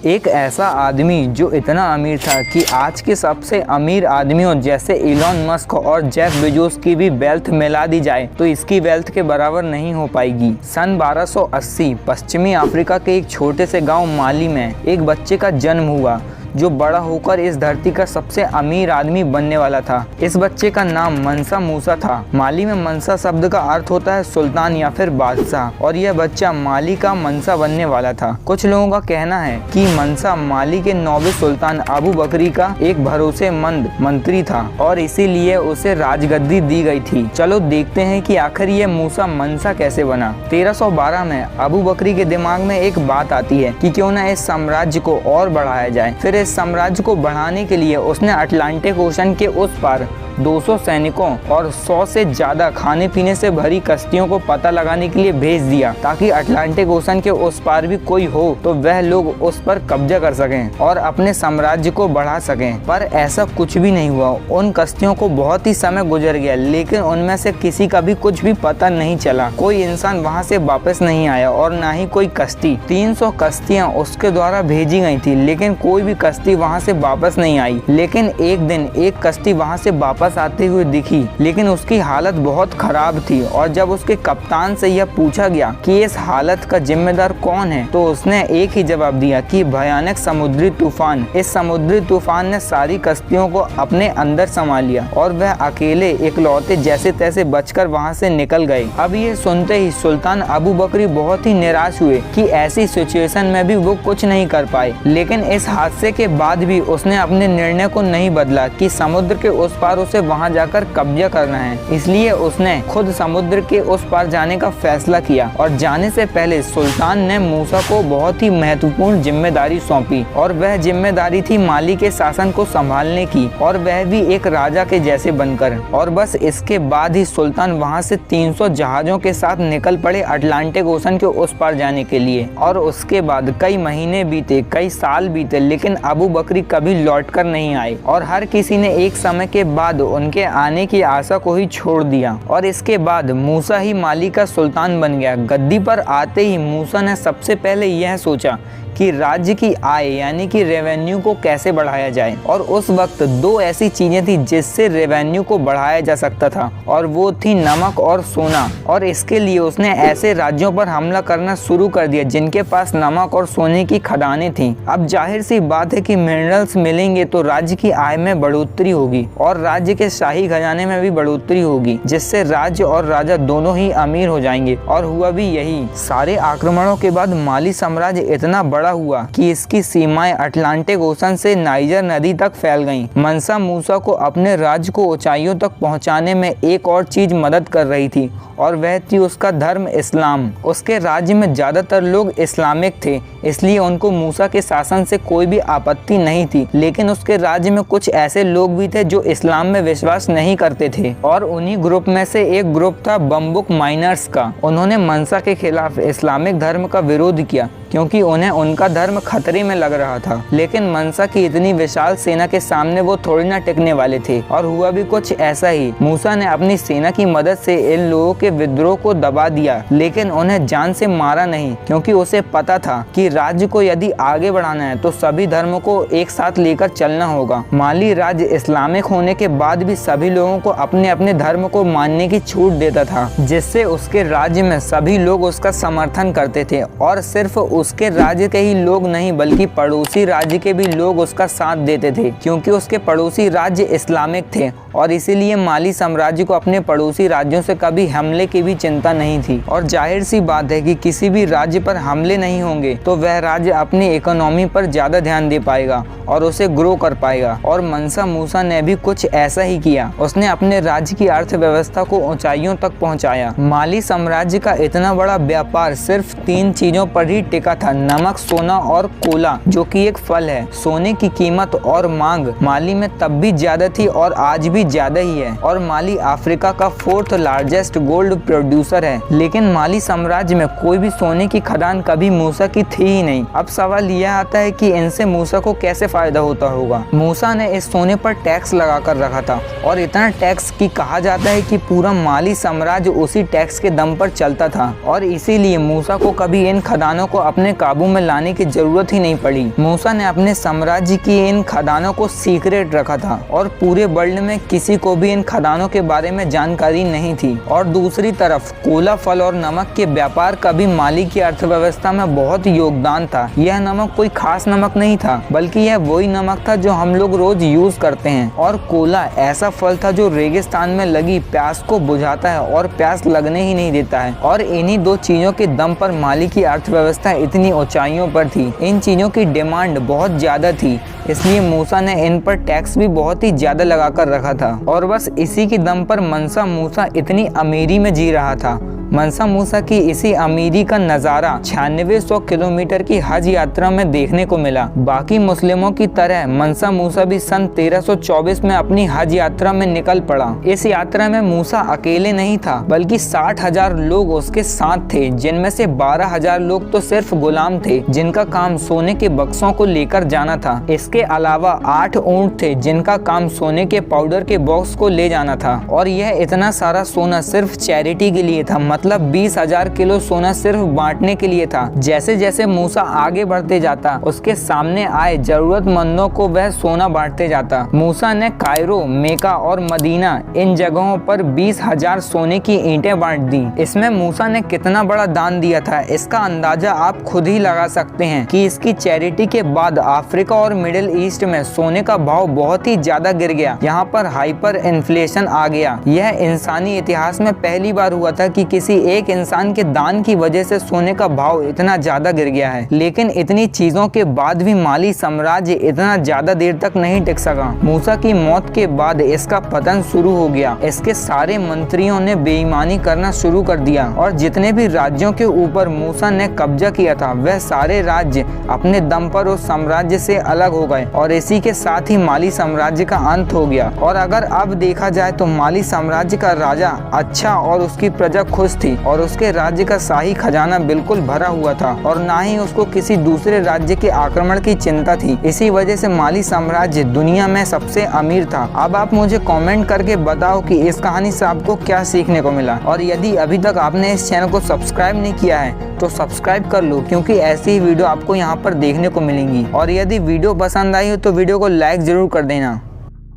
एक ऐसा आदमी जो इतना अमीर था कि आज के सबसे अमीर आदमियों जैसे इलॉन मस्क और जेफ बेजोस की भी वेल्थ मिला दी जाए तो इसकी वेल्थ के बराबर नहीं हो पाएगी। सन 1280 पश्चिमी अफ्रीका के एक छोटे से गांव माली में एक बच्चे का जन्म हुआ जो बड़ा होकर इस धरती का सबसे अमीर आदमी बनने वाला था। इस बच्चे का नाम मंसा मूसा था। माली में मंसा शब्द का अर्थ होता है सुल्तान या फिर बादशाह, और यह बच्चा माली का मंसा बनने वाला था। कुछ लोगों का कहना है कि मंसा माली के 9वें सुल्तान अबू बकरी का एक भरोसेमंद मंत्री था और इसीलिए उसे राजगद्दी दी गई थी। चलो देखते हैं कि आखिर ये मूसा मंसा कैसे बना। 1312 में अबू बकरी के दिमाग में एक बात आती है कि क्यों न इस साम्राज्य को और बढ़ाया जाए। फिर इस साम्राज्य को बढ़ाने के लिए उसने अटलांटिक ओशन के उस पार 200 सैनिकों और 100 से ज्यादा खाने पीने से भरी कश्तियों को पता लगाने के लिए भेज दिया ताकि अटलांटिक ओशन के उस पार भी कोई हो तो वह लोग उस पर कब्जा कर सकें और अपने साम्राज्य को बढ़ा सकें। पर ऐसा कुछ भी नहीं हुआ। उन कश्तियों को बहुत ही समय गुजर गया लेकिन उनमें से किसी का भी कुछ भी पता नहीं चला। कोई इंसान वहां से वापस नहीं आया और न ही कोई कश्ती। 300 कश्तियां उसके द्वारा भेजी गई थी लेकिन कोई भी कश्ती वहां से वापस नहीं आई। लेकिन एक दिन एक कश्ती वहां से वापस आते हुए दिखी लेकिन उसकी हालत बहुत खराब थी और जब उसके कप्तान से यह पूछा गया कि इस हालत का जिम्मेदार कौन है तो उसने एक ही जवाब दिया कि भयानक समुद्री तूफान। इस समुद्री तूफान ने सारी कश्तियों को अपने अंदर समा लिया और वह अकेले इकलौते जैसे तैसे बचकर वहां से निकल गए। अब ये सुनते ही सुल्तान अबू बकरी बहुत ही निराश हुए कि ऐसी सिचुएशन में भी वो कुछ नहीं कर पाए। लेकिन इस हादसे के बाद भी उसने अपने निर्णय को नहीं बदला कि समुद्र के उस पार उसे वहां जाकर कब्जा करना है। इसलिए उसने खुद समुद्र के उस पार जाने का फैसला किया और जाने से पहले सुल्तान ने मूसा को बहुत ही महत्वपूर्ण जिम्मेदारी सौंपी और वह जिम्मेदारी थी माली के शासन को संभालने की और वह भी एक राजा के जैसे बनकर। और बस इसके बाद ही सुल्तान वहां से 300 जहाजों के साथ निकल पड़े अटलांटिक ओशन के उस पार जाने के लिए। और उसके बाद कई महीने बीते, कई साल बीते लेकिन अबू बकरी कभी लौटकर नहीं आए और हर किसी ने एक समय के बाद उनके आने की आशा को ही छोड़ दिया। और इसके बाद मूसा ही माली का सुल्तान बन गया। गद्दी पर आते ही मूसा ने सबसे पहले यह सोचा कि राज्य की आय यानी कि रेवेन्यू को कैसे बढ़ाया जाए। और उस वक्त दो ऐसी चीजें थी जिससे रेवेन्यू को बढ़ाया जा सकता था और वो थी नमक और सोना। और इसके लिए उसने ऐसे राज्यों पर हमला करना शुरू कर दिया जिनके पास नमक और सोने की खदानें थीं। अब जाहिर सी बात है कि मिनरल्स मिलेंगे तो राज्य की आय में बढ़ोतरी होगी और राज्य के शाही खजाने में भी बढ़ोतरी होगी जिससे राज्य और राजा दोनों ही अमीर हो जाएंगे। और हुआ भी यही। सारे आक्रमणों के बाद माली साम्राज्य इतना बड़ा हुआ कि इसकी सीमाएं अटलांटिक ओशन से नाइजर नदी तक फैल गईं। मंसा मूसा को अपने राज्य को ऊंचाइयों तक पहुंचाने में एक और चीज मदद कर रही थी और वह थी उसका धर्म इस्लाम। उसके राज्य में ज्यादातर लोग इस्लामिक थे इसलिए उनको मूसा के शासन से कोई भी आपत्ति नहीं थी। लेकिन उसके राज्य में कुछ ऐसे लोग भी थे जो इस्लाम में विश्वास नहीं करते थे और उन्हीं ग्रुप में से एक ग्रुप था बम्बुक माइनर्स का। उन्होंने मंसा के खिलाफ इस्लामिक धर्म का विरोध किया क्योंकि उन्हें उनका धर्म खतरे में लग रहा था। लेकिन मंसा की इतनी विशाल सेना के सामने वो थोड़ी ना टिकने वाले थे और हुआ भी कुछ ऐसा ही। मूसा ने अपनी सेना की मदद से इन लोगों के विद्रोह को दबा दिया लेकिन उन्हें जान से मारा नहीं क्योंकि उसे पता था कि राज्य को यदि आगे बढ़ाना है तो सभी धर्मों को एक साथ लेकर चलना होगा। माली राज्य इस्लामिक होने के बाद भी सभी लोगों को अपने अपने धर्म को मानने की छूट देता था जिससे उसके राज्य में सभी लोग उसका समर्थन करते थे और सिर्फ उसके राज्य के ही लोग नहीं बल्कि पड़ोसी राज्य के भी लोग उसका साथ देते थे क्योंकि उसके पड़ोसी राज्य इस्लामिक थे और इसीलिए माली साम्राज्य को अपने पड़ोसी राज्यों से कभी हमले की भी चिंता नहीं थी। और जाहिर सी बात है कि किसी भी राज्य पर हमले नहीं होंगे तो वह राज्य अपनी इकोनॉमी पर ज्यादा ध्यान दे पाएगा और उसे ग्रो कर पाएगा। और मंसा मूसा ने भी कुछ ऐसा ही किया। उसने अपने राज्य की अर्थव्यवस्था को ऊंचाइयों तक पहुंचाया। माली साम्राज्य का इतना बड़ा व्यापार सिर्फ 3 चीजों पर ही टिका था, नमक, सोना और कोला जो कि एक फल है। सोने की कीमत और मांग माली में तब भी ज्यादा थी और आज भी ज्यादा ही है और माली अफ्रीका का 4th लार्जेस्ट गोल्ड प्रोड्यूसर है। लेकिन माली साम्राज्य में कोई भी सोने की खदान कभी मूसा की थी ही नहीं। अब सवाल यह आता है कि इनसे मूसा को कैसे फायदा होता होगा। मूसा ने इस सोने पर टैक्स लगा कर रखा था और इतना टैक्स कि कहा जाता है कि पूरा माली साम्राज्य उसी टैक्स के दम पर चलता था और इसीलिए मूसा को कभी इन खदानों को अपने अपने काबू में लाने की जरूरत ही नहीं पड़ी। मूसा ने अपने साम्राज्य की इन खदानों को सीक्रेट रखा था और पूरे वर्ल्ड में किसी को भी इन खदानों के बारे में जानकारी नहीं थी। और दूसरी तरफ कोला, फल और नमक के व्यापार का भी माली की अर्थव्यवस्था में बहुत योगदान था। यह नमक कोई खास नमक नहीं था, बल्कि यह वही नमक था जो हम लोग रोज यूज करते हैं। और कोला ऐसा फल था जो रेगिस्तान में लगी प्यास को बुझाता है और प्यास लगने ही नहीं देता है। और इन्हीं दो चीजों के दम पर माली की अर्थव्यवस्था इतनी ऊंचाइयों पर थी। इन चीजों की डिमांड बहुत ज्यादा थी, इसलिए मूसा ने इन पर टैक्स भी बहुत ही ज्यादा लगाकर रखा था। और बस इसी की दम पर मनसा मूसा इतनी अमीरी में जी रहा था। मनसा मूसा की इसी अमीरी का नज़ारा 9600 किलोमीटर की हज यात्रा में देखने को मिला। बाकी मुस्लिमों की तरह मनसा मूसा भी सन 1324 में अपनी हज यात्रा में निकल पड़ा। इस यात्रा में मूसा अकेले नहीं था, बल्कि 60,000 लोग उसके साथ थे, जिनमें से 12,000 लोग तो सिर्फ गुलाम थे, जिनका काम सोने के बक्सों को लेकर जाना था। इसके अलावा 8 ऊंट थे, जिनका काम सोने के पाउडर के बॉक्स को ले जाना था। और यह इतना सारा सोना सिर्फ चैरिटी के लिए था, मतलब 20,000 किलो सोना सिर्फ बांटने के लिए था। जैसे जैसे मूसा आगे बढ़ते जाता, उसके सामने आए जरूरतमंदों को वह सोना बांटते जाता। मूसा ने कायरो, मेका और मदीना इन जगहों पर 20,000 सोने की ईंटें बांट दी। इसमें मूसा ने कितना बड़ा दान दिया था, इसका अंदाजा आप खुद ही लगा सकते हैं कि इसकी चैरिटी के बाद अफ्रीका और मिडिल ईस्ट में सोने का भाव बहुत ही ज्यादा गिर गया। यहाँ पर हाइपर इन्फ्लेशन आ गया। यह इंसानी इतिहास में पहली बार हुआ था कि किसी एक इंसान के दान की वजह से सोने का भाव इतना ज्यादा गिर गया है। लेकिन इतनी चीजों के बाद भी माली साम्राज्य इतना ज्यादा देर तक नहीं टिक सका। मूसा की मौत के बाद इसका पतन शुरू हो गया। इसके सारे मंत्रियों ने बेईमानी करना शुरू कर दिया और जितने भी राज्यों के ऊपर मूसा ने कब्जा किया था, वह सारे राज्य अपने दम पर उस साम्राज्य से अलग हो गए और इसी के साथ ही माली साम्राज्य का अंत हो गया। और अगर अब देखा जाए तो माली साम्राज्य का राजा अच्छा और उसकी प्रजा खुश थी और उसके राज्य का शाही खजाना बिल्कुल भरा हुआ था और ना ही उसको किसी दूसरे राज्य के आक्रमण की चिंता थी। इसी वजह से माली साम्राज्य दुनिया में सबसे अमीर था। अब आप मुझे कमेंट करके बताओ कि इस कहानी से आपको क्या सीखने को मिला। और यदि अभी तक आपने इस चैनल को सब्सक्राइब नहीं किया है तो सब्सक्राइब कर लो, क्योंकि ऐसी ही वीडियो आपको यहाँ पर देखने को मिलेंगी। और यदि वीडियो पसंद आई हो तो वीडियो को लाइक जरूर कर देना।